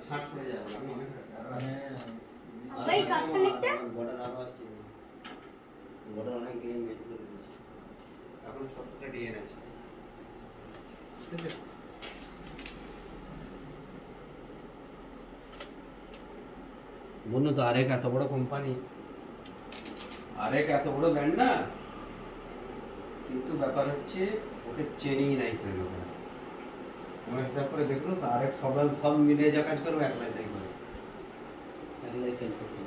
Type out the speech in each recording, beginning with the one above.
ছাট করে যাবে আমি অনেক ভাই কাটলেটটা বড় লাভ আছে বড় অনেক ডিএন ম্যাচ করে দিয়েছে এখন 6টা ডিএন আছে বলুন তো আরেক এত বড় কোম্পানি আরেক এত বড় ব্র্যান্ড না কিন্তু ব্যাপার হচ্ছে ওকে চেনিই নাই করে লোকেরা আমরা হিসাব করে দেখুন আরেক সব মিলে যা কাজ করবো একলাই তাই করে একলাই সেল করতে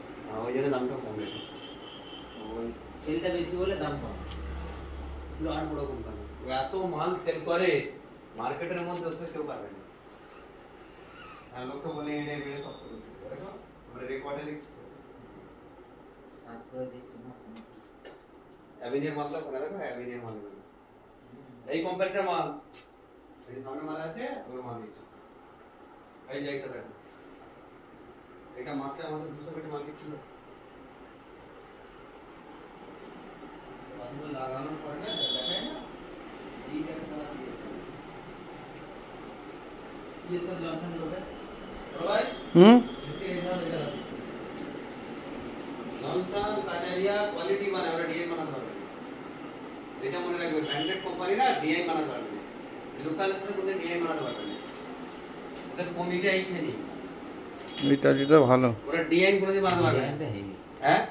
ওই জন্য দামটা কম রেখেছে ওই সেলটা বেশি বলে দাম কম পুরো আর বড় কোম্পানি ও এত মাল সেল করে মার্কেটের মধ্যে ওসে কেউ পারবে না আর লোকটা বলে এটা বেড়ে সব করে দেখো আমরা রেকর্ডে দেখছি সাত করে দেখি না অ্যাভিনিয়ার মাল দেখো অ্যাভিনিয়ার মাল এই কোম্পানিটার মাল এই সামনে মাল আছে ওর মাল এই যে এটা দেখো এটা মাসে আমাদের 200 কোটি মার্কেট ছিল বান্দর লাগানোর পরে দেখায় না জি টাকা সারা দিয়ে স্যার জনসন করবে ভাই এসে এসব এটা আছে জনসন কাজারিয়া কোয়ালিটি মানে আমরা ডিএন বানাতে পারবে এটা মনে রাখবে ব্র্যান্ডেড কোম্পানি না ডিএন বানাতে পারবে লোকালের সাথে কোনো ডিএন বানাতে পারবে না ওদের কমিটাই খেনি এটা ভালো ওরা ডিএন কোনোদিন বানাতে পারবে না ডিএনটা হেভি হ্যাঁ